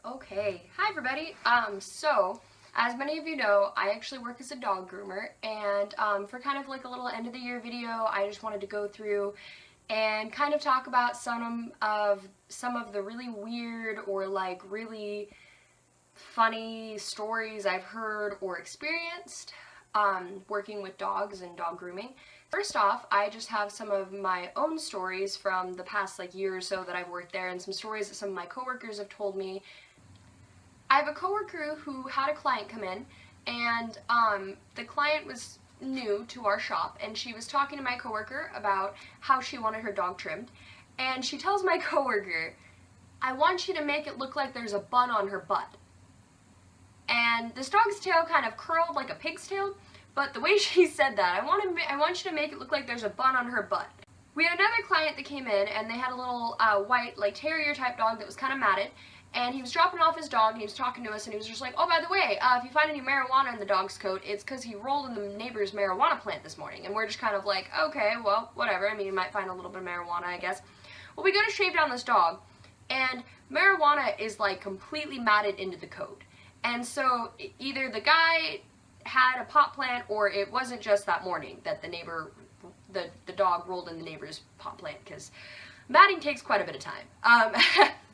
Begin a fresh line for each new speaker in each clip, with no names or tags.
Okay, hi everybody. So as many of you know, I actually work as a dog groomer, and for kind of like a little end of the year video, I just wanted to go through and kind of talk about some of the really weird or like really funny stories I've heard or experienced working with dogs and dog grooming. First off, I just have some of my own stories from the past like year or so that I've worked there, and some stories that some of my coworkers have told me. I have a coworker who had a client come in, and the client was new to our shop, and she was talking to my coworker about how she wanted her dog trimmed, and she tells my coworker, "I want you to make it look like there's a bun on her butt." And this dog's tail kind of curled like a pig's tail, but the way she said that, I want you to make it look like there's a bun on her butt. We had another client that came in, and they had a little white, like terrier type dog that was kind of matted, and he was dropping off his dog, and he was talking to us, and he was just like, "Oh, by the way, if you find any marijuana in the dog's coat, it's because he rolled in the neighbor's marijuana plant this morning." And we're just kind of like, okay, well, whatever. I mean, you might find a little bit of marijuana, I guess. Well, we go to shave down this dog, and marijuana is like completely matted into the coat. And so either the guy had a pot plant, or it wasn't just that morning that the dog rolled in the neighbor's pot plant, because matting takes quite a bit of time.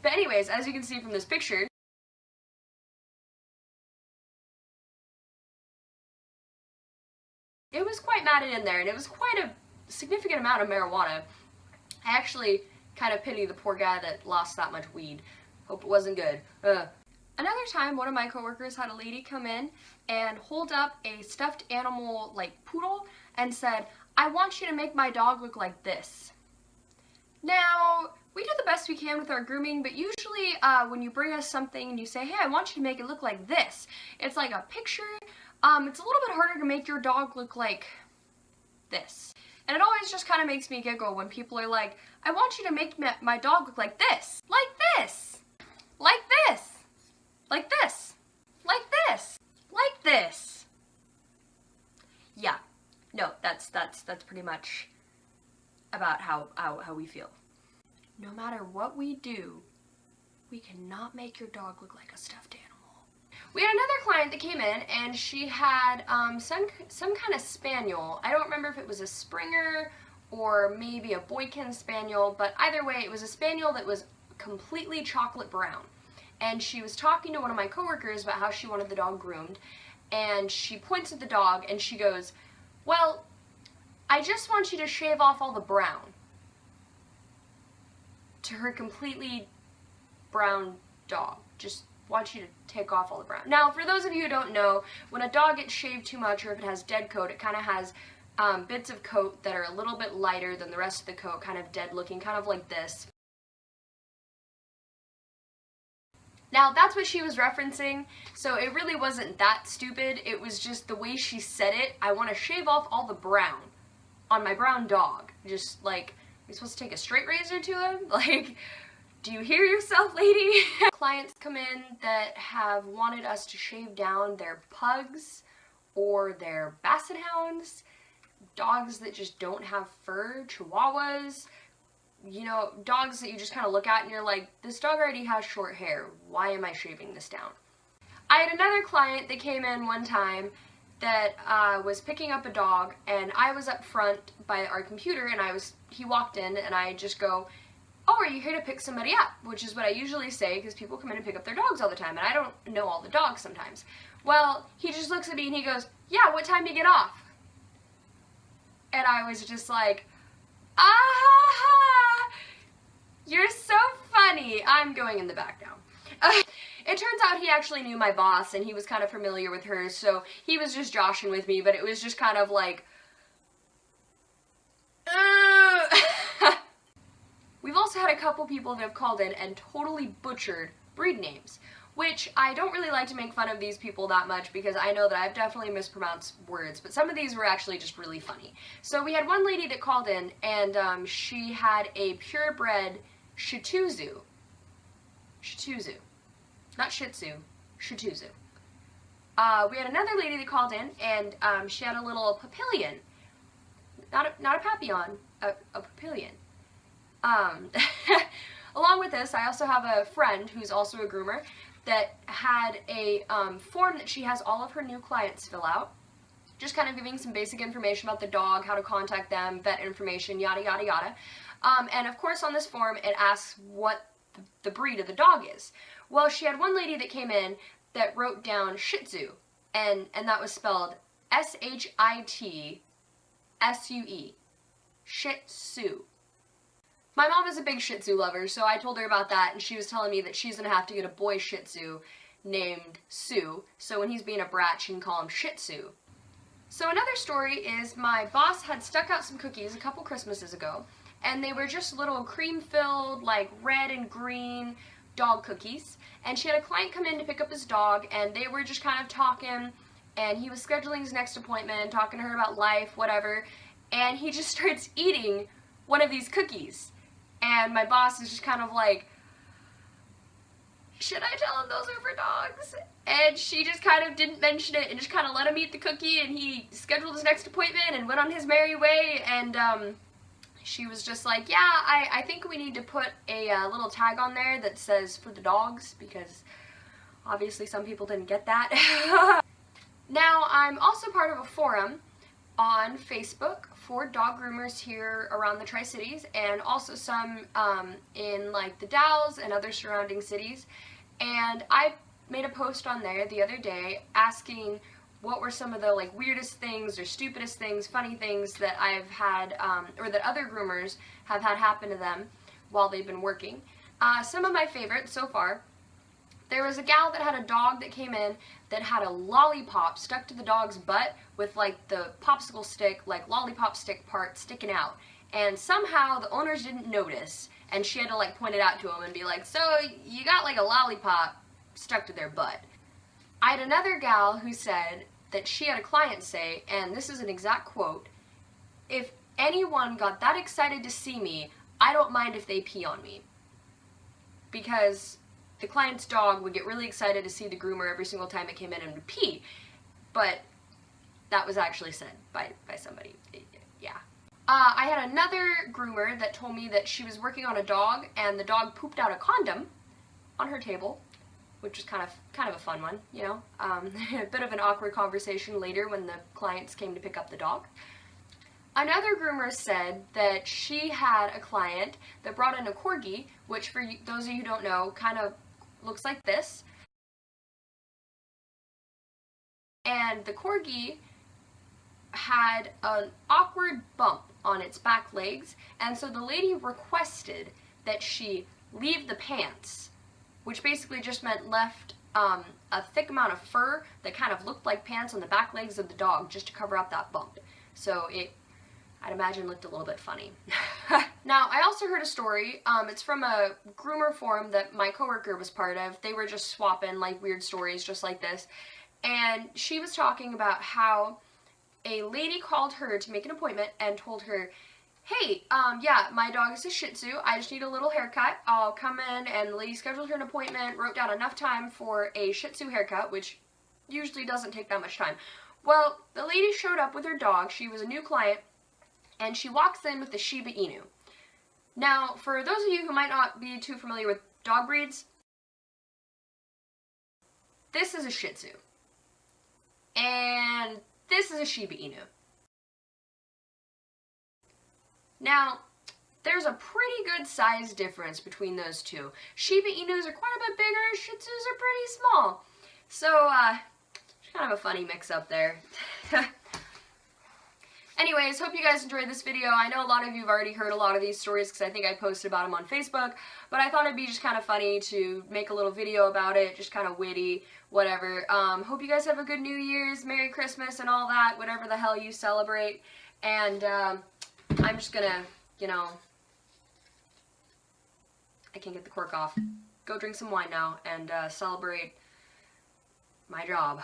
But anyways, as you can see from this picture, it was quite matted in there, and it was quite a significant amount of marijuana. I actually kind of pity the poor guy that lost that much weed. Hope it wasn't good. Another time, one of my coworkers had a lady come in and hold up a stuffed animal, like poodle, and said, "I want you to make my dog look like this." Now, we do the best we can with our grooming, but usually when you bring us something and you say, "Hey, I want you to make it look like this," it's like a picture. It's a little bit harder to make your dog look like this. And it always just kind of makes me giggle when people are like, "I want you to make my dog look like this, like this, like this, like this, like this, like this." Yeah, no, that's pretty much about how we feel. No matter what we do, we cannot make your dog look like a stuffed animal. We had another client that came in, and she had some kind of spaniel. I don't remember if it was a Springer or maybe a Boykin Spaniel, but either way, it was a spaniel that was completely chocolate brown. And she was talking to one of my coworkers about how she wanted the dog groomed, and she points at the dog and she goes, "Well, I just want you to shave off all the brown," to her completely brown dog. "Just want you to take off all the brown." Now, for those of you who don't know, when a dog gets shaved too much, or if it has dead coat, it kind of has bits of coat that are a little bit lighter than the rest of the coat, kind of dead looking, kind of like this. Now, that's what she was referencing, so it really wasn't that stupid. It was just the way she said it. "I want to shave off all the brown on my brown dog." Just like, you're supposed to take a straight razor to him? Like, do you hear yourself, lady? Clients come in that have wanted us to shave down their pugs or their basset hounds, dogs that just don't have fur, chihuahuas, you know, dogs that you just kind of look at and you're like, this dog already has short hair. Why am I shaving this down? I had another client that came in one time that was picking up a dog, and I was up front by our computer, and he walked in, and I just go, "Oh, are you here to pick somebody up?" Which is what I usually say, because people come in and pick up their dogs all the time, and I don't know all the dogs sometimes. Well, he just looks at me and he goes, "Yeah, what time do you get off?" And I was just like, "Ah, you're so funny." I'm going in the back now. It turns out he actually knew my boss, and he was kind of familiar with her, so he was just joshing with me, but it was just kind of like, We've also had a couple people that have called in and totally butchered breed names, which I don't really like to make fun of these people that much, because I know that I've definitely mispronounced words, but some of these were actually just really funny. So we had one lady that called in, and she had a purebred Shih Tzu. Not Shih Tzu, Shih Tzu. We had another lady that called in, and she had a little papillion. Not a papillon, a papillion. along with this, I also have a friend who's also a groomer that had a form that she has all of her new clients fill out, just kind of giving some basic information about the dog, how to contact them, vet information, yada yada yada. And of course on this form it asks what the breed of the dog is. Well, she had one lady that came in that wrote down Shih Tzu, and that was spelled S-H-I-T-S-U-E, Shih Tzu. My mom is a big Shih Tzu lover, so I told her about that, and she was telling me that she's going to have to get a boy Shih Tzu named Sue, so when he's being a brat, she can call him Shih Tzu. So another story is my boss had stuck out some cookies a couple Christmases ago, and they were just little cream-filled, like red and green dog cookies, and she had a client come in to pick up his dog, and they were just kind of talking, and he was scheduling his next appointment, talking to her about life, whatever, and he just starts eating one of these cookies. And my boss is just kind of like, should I tell him those are for dogs? And she just kind of didn't mention it and just kind of let him eat the cookie, and he scheduled his next appointment and went on his merry way. And she was just like, yeah, I think we need to put a little tag on there that says for the dogs, because obviously some people didn't get that. Now, I'm also part of a forum on Facebook for dog groomers here around the Tri-Cities, and also some in like the Dalles and other surrounding cities. And I made a post on there the other day asking what were some of the like weirdest things or stupidest things, funny things that I've had, or that other groomers have had happen to them while they've been working. Some of my favorites so far. There was a gal that had a dog that came in that had a lollipop stuck to the dog's butt with like the popsicle stick, like lollipop stick part sticking out. And somehow the owners didn't notice, and she had to like point it out to him and be like, so you got like a lollipop stuck to their butt. I had another gal who said that she had a client say, and this is an exact quote, if anyone got that excited to see me, I don't mind if they pee on me. Because the client's dog would get really excited to see the groomer every single time it came in and would pee. But that was actually said by somebody. Yeah. I had another groomer that told me that she was working on a dog and the dog pooped out a condom on her table, which was kind of a fun one, you know. A bit of an awkward conversation later when the clients came to pick up the dog. Another groomer said that she had a client that brought in a corgi, which for those of you who don't know, kind of looks like this. And the corgi had an awkward bump on its back legs, and so the lady requested that she leave the pants, which basically just meant left a thick amount of fur that kind of looked like pants on the back legs of the dog just to cover up that bump. So it, I'd imagine, looked a little bit funny. Now, I also heard a story, it's from a groomer forum that my coworker was part of. They were just swapping like weird stories just like this, and she was talking about how a lady called her to make an appointment and told her, hey, yeah, my dog is a Shih Tzu, I just need a little haircut, I'll come in, and the lady scheduled her an appointment, wrote down enough time for a Shih Tzu haircut, which usually doesn't take that much time. Well, the lady showed up with her dog, she was a new client, and she walks in with the Shiba Inu. Now, for those of you who might not be too familiar with dog breeds, this is a Shih Tzu, and this is a Shiba Inu. Now, there's a pretty good size difference between those two. Shiba Inus are quite a bit bigger, Shih Tzus are pretty small. So, kind of a funny mix-up there. Anyways, hope you guys enjoyed this video. I know a lot of you have already heard a lot of these stories because I think I posted about them on Facebook, but I thought it'd be just kind of funny to make a little video about it, just kind of witty, whatever. Hope you guys have a good New Year's, Merry Christmas, and all that, whatever the hell you celebrate. And I'm just gonna, you know, I can't get the cork off. Go drink some wine now and celebrate my job.